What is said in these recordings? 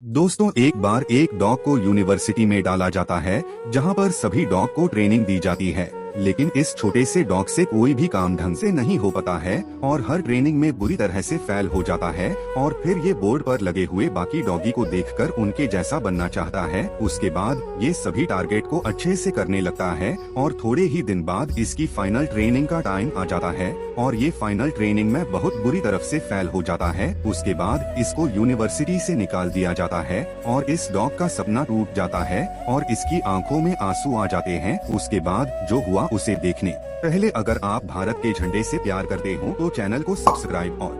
दोस्तों, एक बार एक डॉग को यूनिवर्सिटी में डाला जाता है जहां पर सभी डॉग को ट्रेनिंग दी जाती है। लेकिन इस छोटे से डॉग से कोई भी काम ढंग से नहीं हो पाता है और हर ट्रेनिंग में बुरी तरह से फेल हो जाता है। और फिर ये बोर्ड पर लगे हुए बाकी डॉगी को देखकर उनके जैसा बनना चाहता है। उसके बाद ये सभी टारगेट को अच्छे से करने लगता है और थोड़े ही दिन बाद इसकी फाइनल ट्रेनिंग का टाइम आ जाता है और ये फाइनल ट्रेनिंग में बहुत बुरी तरफ से फेल हो जाता है। उसके बाद इसको यूनिवर्सिटी से निकाल दिया जाता है और इस डॉग का सपना टूट जाता है और इसकी आंखों में आंसू आ जाते हैं। उसके बाद जो हुआ उसे देखने पहले अगर आप भारत के झंडे से प्यार करते हो तो चैनल को सब्सक्राइब और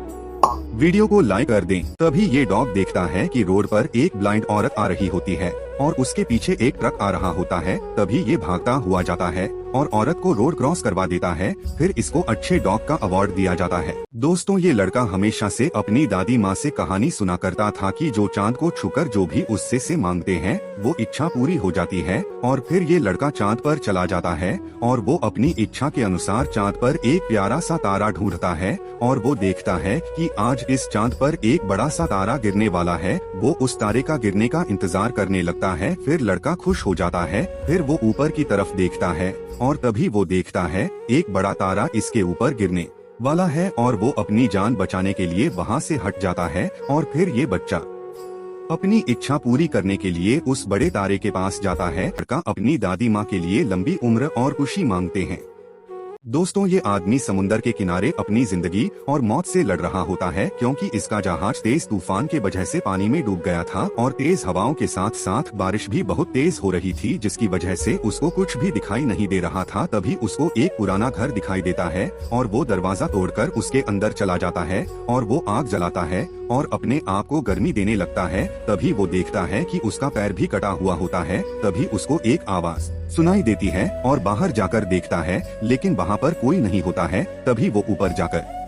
वीडियो को लाइक कर दें। तभी ये डॉग देखता है कि रोड पर एक ब्लाइंड औरत आ रही होती है और उसके पीछे एक ट्रक आ रहा होता है। तभी ये भागता हुआ जाता है और औरत को रोड क्रॉस करवा देता है। फिर इसको अच्छे डॉग का अवार्ड दिया जाता है। दोस्तों, ये लड़का हमेशा से अपनी दादी माँ से कहानी सुना करता था कि जो चांद को छूकर जो भी उससे से मांगते हैं वो इच्छा पूरी हो जाती है। और फिर ये लड़का चांद पर चला जाता है और वो अपनी इच्छा के अनुसार चांद पर एक प्यारा सा तारा ढूंढता है और वो देखता है कि आज इस चांद पर एक बड़ा सा तारा गिरने वाला है। वो उस तारे का गिरने का इंतजार करने लगता है। फिर लड़का खुश हो जाता है। फिर वो ऊपर की तरफ देखता है और तभी वो देखता है एक बड़ा तारा इसके ऊपर गिरने वाला है और वो अपनी जान बचाने के लिए वहाँ से हट जाता है। और फिर ये बच्चा अपनी इच्छा पूरी करने के लिए उस बड़े तारे के पास जाता है। लड़का अपनी दादी माँ के लिए लंबी उम्र और खुशी मांगते हैं। दोस्तों, ये आदमी समुंदर के किनारे अपनी जिंदगी और मौत से लड़ रहा होता है क्योंकि इसका जहाज तेज तूफान के वजह से पानी में डूब गया था और तेज हवाओं के साथ साथ बारिश भी बहुत तेज हो रही थी, जिसकी वजह से उसको कुछ भी दिखाई नहीं दे रहा था। तभी उसको एक पुराना घर दिखाई देता है और वो दरवाजा तोड़कर उसके अंदर चला जाता है और वो आग जलाता है और अपने आप को गर्मी देने लगता है। तभी वो देखता है कि उसका पैर भी कटा हुआ होता है। तभी उसको एक आवाज सुनाई देती है और बाहर जाकर देखता है, लेकिन वहाँ पर कोई नहीं होता है। तभी वो ऊपर जाकर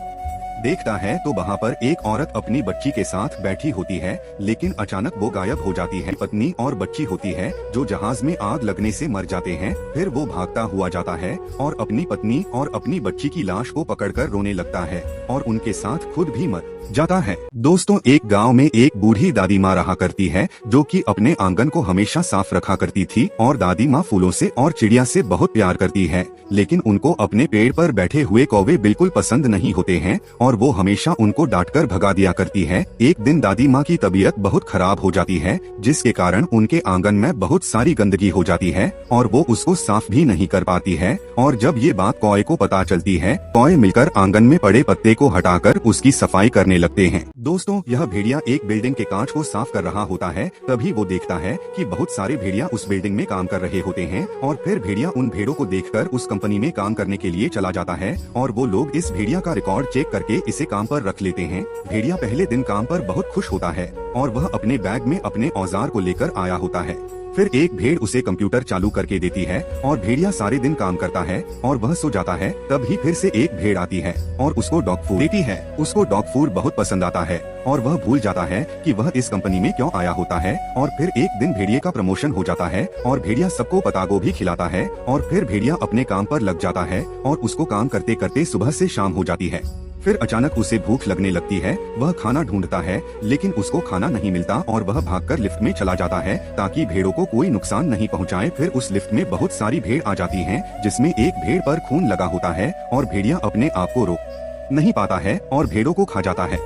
देखता है तो वहाँ पर एक औरत अपनी बच्ची के साथ बैठी होती है, लेकिन अचानक वो गायब हो जाती है। पत्नी और बच्ची होती है जो जहाज में आग लगने से मर जाते हैं। फिर वो भागता हुआ जाता है और अपनी पत्नी और अपनी बच्ची की लाश को पकड़कर रोने लगता है और उनके साथ खुद भी मर जाता है। दोस्तों, एक गांव में एक बूढ़ी दादी माँ रहा करती है जो कि अपने आंगन को हमेशा साफ रखा करती थी और दादी माँ फूलों से और चिड़िया से बहुत प्यार करती है, लेकिन उनको अपने पेड़ पर बैठे हुए कौवे बिल्कुल पसंद नहीं होते हैं और वो हमेशा उनको डांटकर भगा दिया करती है। एक दिन दादी माँ की तबीयत बहुत खराब हो जाती है, जिसके कारण उनके आंगन में बहुत सारी गंदगी हो जाती है और वो उसको साफ भी नहीं कर पाती है। और जब ये बात कौए को पता चलती है, कौए मिलकर आंगन में पड़े पत्ते को हटाकर उसकी सफाई करने लगते हैं। दोस्तों, यह भेड़िया एक बिल्डिंग के कांच को साफ कर रहा होता है। तभी वो देखता है कि बहुत सारे भेड़िया उस बिल्डिंग में काम कर रहे होते हैं और फिर भेड़िया उन भेड़ों को देखकर उस कंपनी में काम करने के लिए चला जाता है और वो लोग इस भेड़िया का रिकॉर्ड चेक करके इसे काम पर रख लेते हैं। भेड़िया पहले दिन काम पर बहुत खुश होता है और वह अपने बैग में अपने औजार को लेकर आया होता है। फिर एक भेड़ उसे कंप्यूटर चालू करके देती है और भेड़िया सारे दिन काम करता है और वह सो जाता है। तभी फिर से एक भेड़ आती है और उसको डॉग फूड देती है। उसको डॉग फूड बहुत पसंद आता है और वह भूल जाता है कि वह इस कंपनी में क्यों आया होता है। और फिर एक दिन भेड़िए का प्रमोशन हो जाता है और भेड़िया सबको पतागो भी खिलाता है और फिर भेड़िया अपने काम पर लग जाता है और उसको काम करते करते सुबह से शाम हो जाती है। फिर अचानक उसे भूख लगने लगती है। वह खाना ढूंढता है, लेकिन उसको खाना नहीं मिलता और वह भागकर लिफ्ट में चला जाता है ताकि भेड़ों को कोई नुकसान नहीं पहुंचाए। फिर उस लिफ्ट में बहुत सारी भेड़ आ जाती हैं, जिसमें एक भेड़ पर खून लगा होता है और भेड़िया अपने आप को रोक नहीं पाता है और भेड़ों को खा जाता है।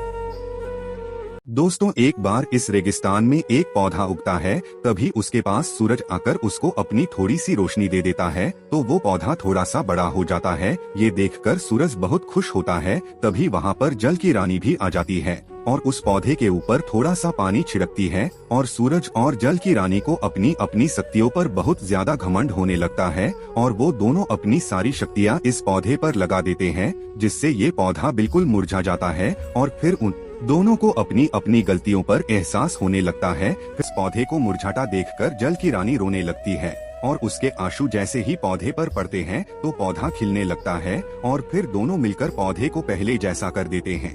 दोस्तों, एक बार इस रेगिस्तान में एक पौधा उगता है। तभी उसके पास सूरज आकर उसको अपनी थोड़ी सी रोशनी दे देता है तो वो पौधा थोड़ा सा बड़ा हो जाता है। ये देखकर सूरज बहुत खुश होता है। तभी वहाँ पर जल की रानी भी आ जाती है और उस पौधे के ऊपर थोड़ा सा पानी छिड़कती है और सूरज और जल की रानी को अपनी अपनी शक्तियों पर बहुत ज्यादा घमंड होने लगता है और वो दोनों अपनी सारी शक्तियाँ इस पौधे पर लगा देते हैं, जिससे ये पौधा बिल्कुल मुरझा जाता है। और फिर उन दोनों को अपनी अपनी गलतियों पर एहसास होने लगता है। इस पौधे को मुरझाता देखकर जल की रानी रोने लगती है और उसके आंसू जैसे ही पौधे पर पड़ते हैं तो पौधा खिलने लगता है और फिर दोनों मिलकर पौधे को पहले जैसा कर देते हैं।